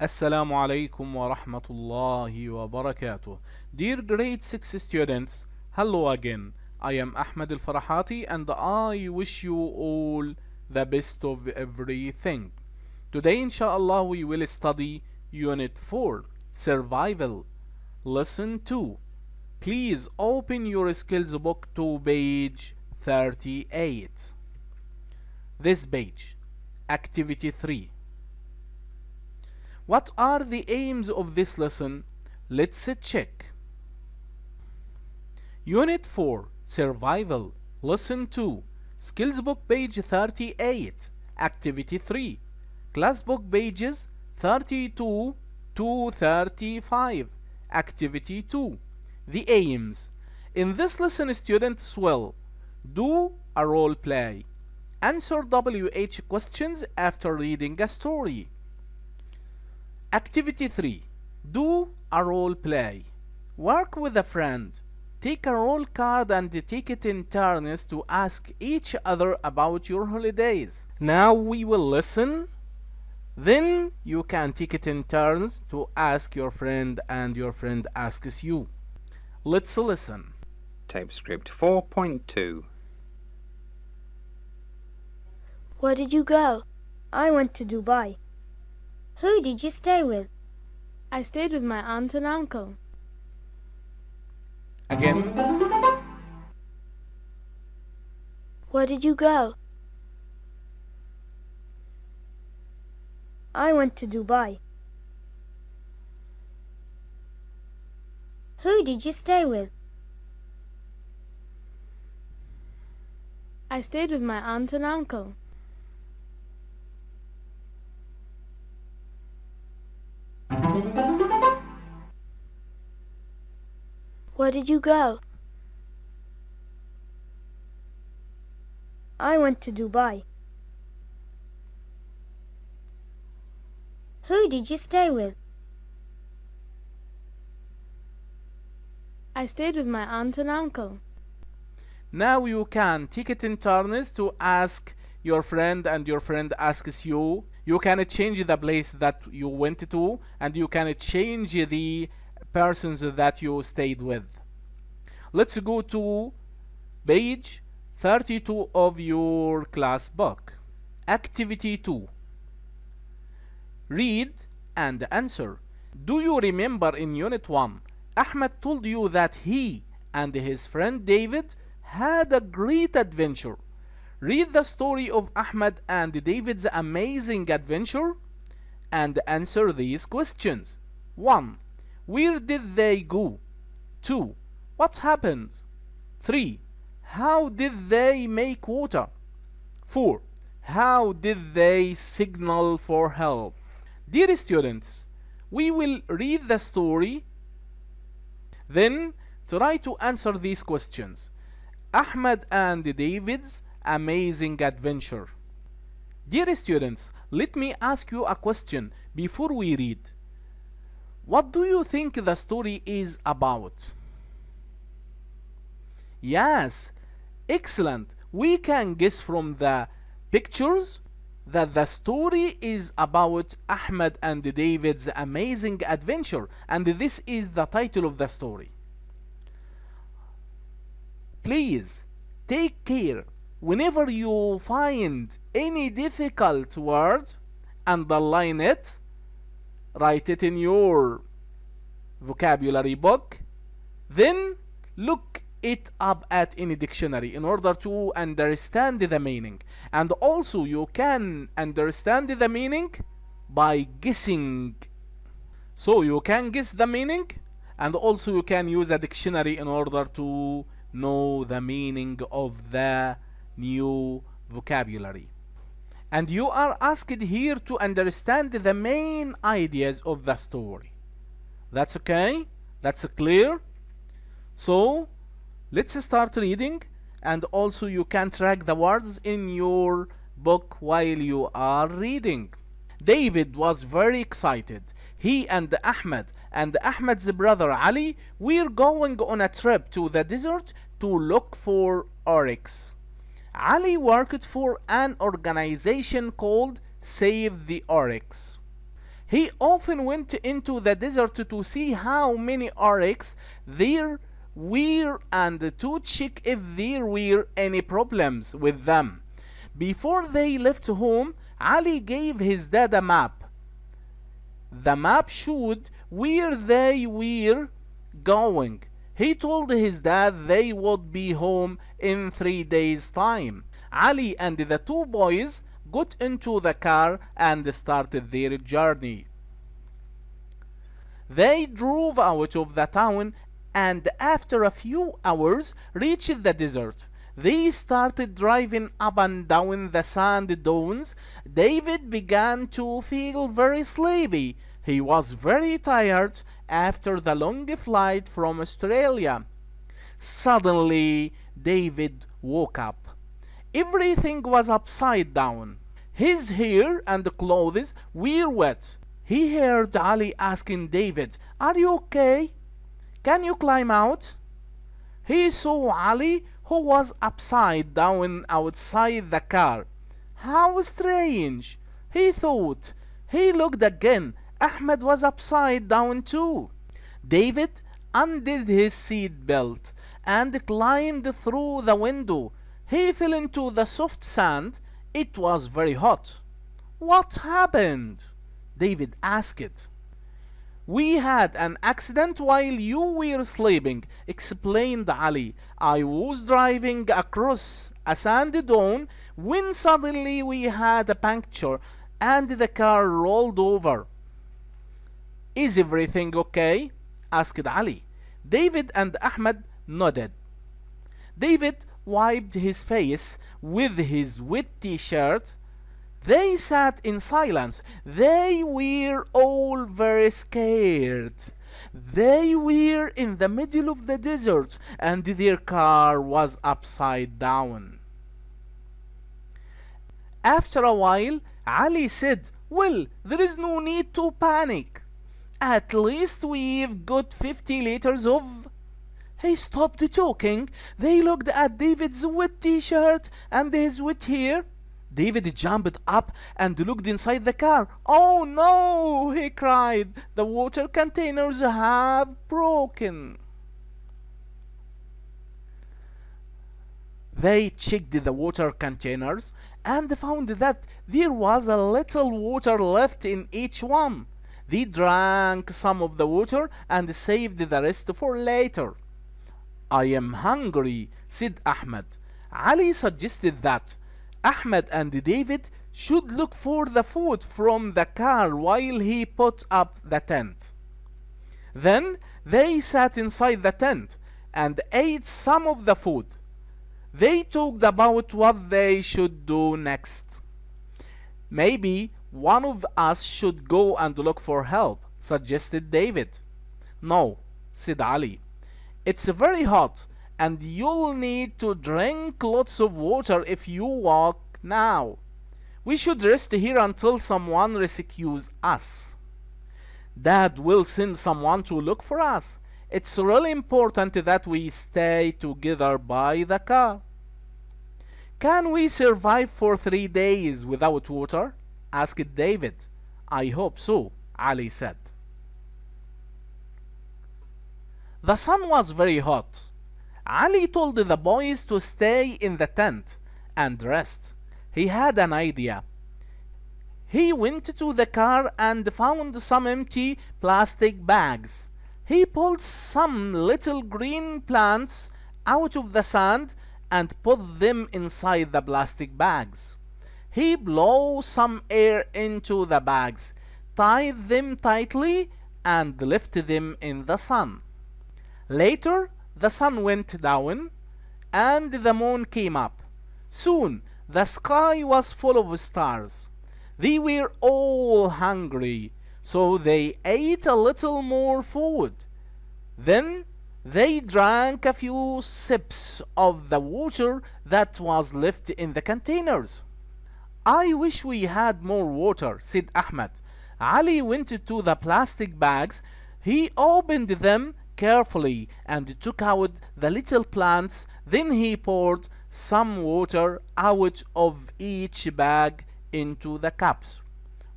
Assalamu alaikum wa rahmatullahi wa barakatuh. Dear grade 6 students, hello again. I am Ahmed Al Farahati and I wish you all the best of everything. Today, inshallah, we will study Unit 4 Survival, Lesson 2. Please open your skills book to page 38. This page, Activity 3. What are the aims of this lesson? Let's check. Unit 4 Survival Lesson 2 Skills Book page 38 Activity 3 Classbook pages 32 to 35 Activity 2 The aims. In this lesson, students will do a role play, answer WH questions after reading a story. Activity 3. Do a role play. Work with a friend. Take a role card and take it in turns to ask each other about your holidays. Now we will listen. Then you can take it in turns to ask your friend and your friend asks you. Let's listen. Tape script 4.2. Where did you go? I went to Dubai. Who did you stay with? I stayed with my aunt and uncle. Again. Where did you go? I went to Dubai. Who did you stay with? I stayed with my aunt and uncle. Where did you go? I went to Dubai. Who did you stay with? I stayed with my aunt and uncle. Now you can take it in turns to ask your friend and your friend asks you. You can change the place that you went to and you can change the persons that you stayed with. Let's go to page 32 of your class book. Activity 2. Read and answer. Do you remember in Unit 1, Ahmed told you that he and his friend David had a great adventure. Read the story of Ahmed and David's amazing adventure and answer these questions. 1. Where did they go? 2. What happened? 3. How did they make water? 4. How did they signal for help? Dear students, we will read the story, then try to answer these questions. Ahmed and David's amazing adventure. Dear students, let me ask you a question before we read. What do you think the story is about? Yes, excellent. We can guess from the pictures that the story is about Ahmed and David's amazing adventure, and this is the title of the story. Please take care. Whenever you find any difficult word, underline it, write it in your vocabulary book, then look it up at any dictionary in order to understand the meaning. And also you can understand the meaning by guessing. So you can guess the meaning and also you can use a dictionary in order to know the meaning of the new vocabulary. And you are asked here to understand the main ideas of the story. That's okay? That's clear? So let's start reading, and also you can track the words in your book while you are reading. David was very excited. He and Ahmed's brother Ali were going on a trip to the desert to look for oryx. Ali worked for an organization called Save the Oryx. He often went into the desert to see how many oryx there were and to check if there were any problems with them. Before they left home, Ali gave his dad a map. The map showed where they were going. He told his dad they would be home in 3 days' time. Ali and the two boys got into the car and started their journey. They drove out of the town and after a few hours reached the desert. They started driving up and down the sand dunes. David began to feel very sleepy. He was very tired after the long flight from Australia. Suddenly, David woke up. Everything was upside down. His hair and clothes were wet. He heard Ali asking David, "Are you okay? Can you climb out?" He saw Ali, who was upside down outside the car. How strange, he thought. He looked again. Ahmed was upside down too. David undid his seat belt and climbed through the window. He fell into the soft sand. It was very hot. "What happened?" David asked. "We had an accident while you were sleeping," explained Ali. "I was driving across a sand dune when suddenly we had a puncture and the car rolled over." "Is everything okay?" asked Ali. David and Ahmed nodded. David wiped his face with his wet t-shirt. They sat in silence. They were all very scared. They were in the middle of the desert and their car was upside down. After a while, Ali said, "Well, there is no need to panic. At least we've got 50 liters of..." He stopped talking. They looked at David's wet t-shirt and his wet hair. David jumped up and looked inside the car. "Oh no," he cried, "the water containers have broken." They checked the water containers and found that there was a little water left in each one. They drank some of the water and saved the rest for later. "I am hungry," said Ahmed. Ali suggested that Ahmed and David should look for the food from the car while he put up the tent. Then they sat inside the tent and ate some of the food. They talked about what they should do next. "Maybe one of us should go and look for help," suggested David. "No," said Ali. "It's very hot and you'll need to drink lots of water if you walk now. We should rest here until someone rescues us. Dad will send someone to look for us. It's really important that we stay together by the car." "Can we survive for 3 days without water?" asked David. "I hope so," Ali said. The sun was very hot. Ali told the boys to stay in the tent and rest. He had an idea. He went to the car and found some empty plastic bags. He pulled some little green plants out of the sand and put them inside the plastic bags. He blew some air into the bags, tied them tightly, and left them in the sun. Later, the sun went down and the moon came up. Soon, the sky was full of stars. They were all hungry, so they ate a little more food. Then they drank a few sips of the water that was left in the containers. "I wish we had more water," said Ahmed. Ali went to the plastic bags. He opened them carefully and took out the little plants. Then he poured some water out of each bag into the cups.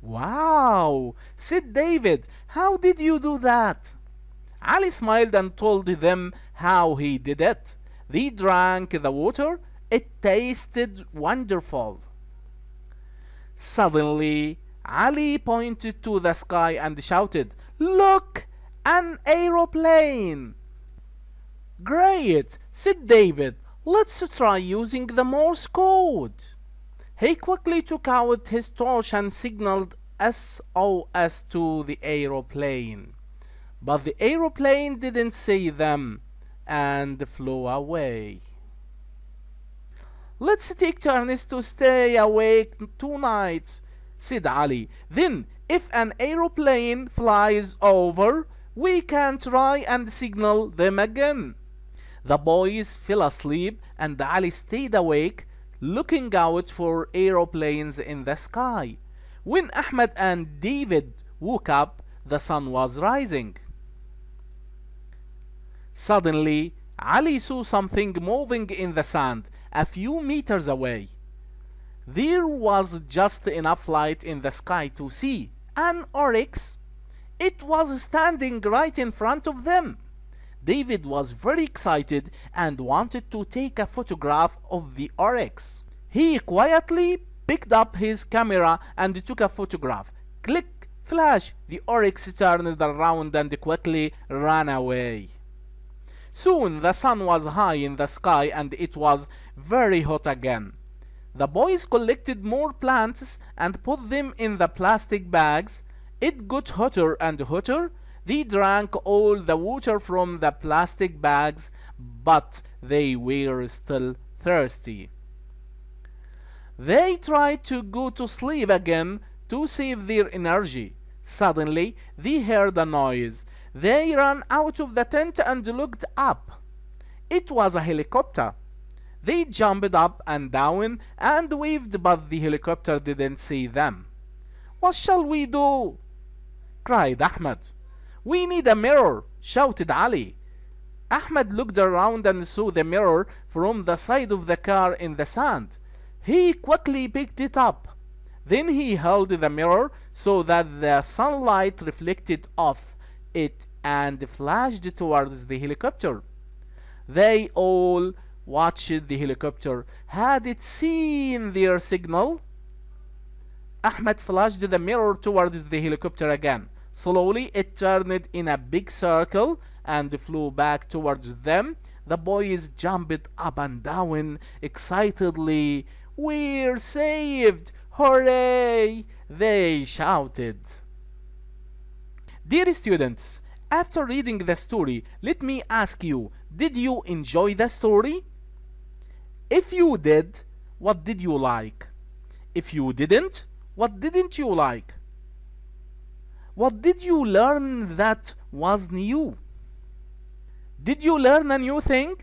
Wow, said David. How did you do that? Ali smiled and told them how he did it. They drank the water. It tasted wonderful. Suddenly, Ali pointed to the sky and shouted, "Look, an aeroplane!" "Great," said David. "Let's try using the Morse code." He quickly took out his torch and signaled SOS to the aeroplane. But the aeroplane didn't see them and flew away. "Let's take turns to stay awake tonight," said Ali. "Then, if an aeroplane flies over, we can try and signal them again." The boys fell asleep and Ali stayed awake, looking out for aeroplanes in the sky. When Ahmed and David woke up, the sun was rising. Suddenly, Ali saw something moving in the sand a few meters away. There was just enough light in the sky to see an oryx. It was standing right in front of them. David was very excited and wanted to take a photograph of the oryx. He quietly picked up his camera and took a photograph. Click, flash, the oryx turned around and quickly ran away. Soon the sun was high in the sky and it was very hot again. The boys collected more plants and put them in the plastic bags. It got hotter and hotter. They drank all the water from the plastic bags, but they were still thirsty. They tried to go to sleep again to save their energy. Suddenly, they heard a noise. They ran out of the tent and looked up. It was a helicopter. They jumped up and down and waved, but the helicopter didn't see them. "What shall we do?" cried Ahmed. "We need a mirror," shouted Ali. Ahmed looked around and saw the mirror from the side of the car in the sand. He quickly picked it up. Then he held the mirror so that the sunlight reflected off it and flashed towards the helicopter. They all watched the helicopter. Had it seen their signal? Ahmed flashed the mirror towards the helicopter again. Slowly it turned in a big circle and flew back towards them. The boys jumped up and down excitedly. "We're saved! Hooray!" they shouted. Dear students, after reading the story, let me ask you, did you enjoy the story? If you did, what did you like? If you didn't, what didn't you like? What did you learn that was new? Did you learn a new thing?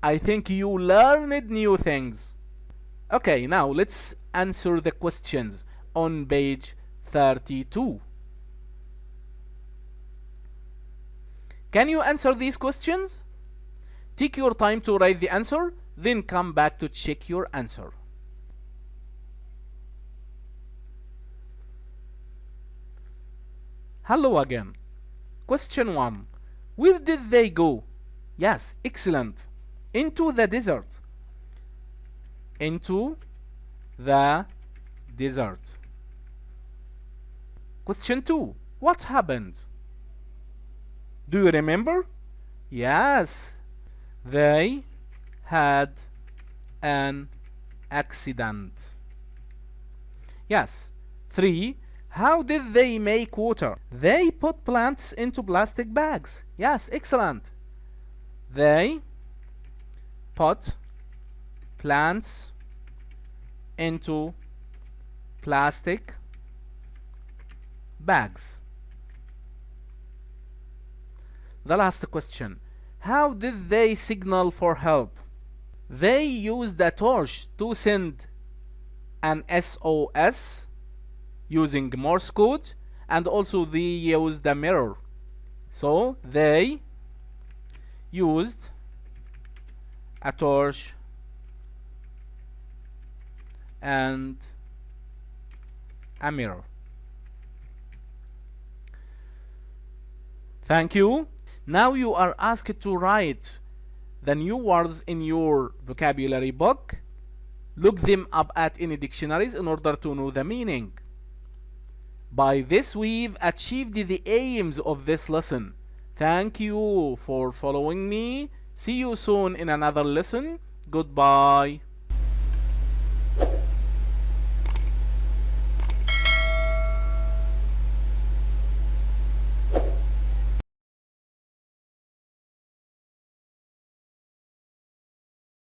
I think you learned new things. Okay, now let's answer the questions on page 32. Can you answer these questions? Take your time to write the answer, then come back to check your answer. Hello again. Question 1. Where did they go? Yes, excellent. Into the desert. Into the desert. Question 2. What happened? Do you remember? Yes, they had an accident. Yes. 3. How did they make water? They put plants into plastic bags. Yes, excellent. They put plants into plastic bags. The last question. How did they signal for help? They used a torch to send an SOS using Morse code, and also they used a mirror. So they used a torch, and a mirror. Thank you. Now you are asked to write the new words in your vocabulary book. Look them up at any dictionaries in order to know the meaning. By this, we've achieved the aims of this lesson. Thank you for following me. See you soon in another lesson. Goodbye.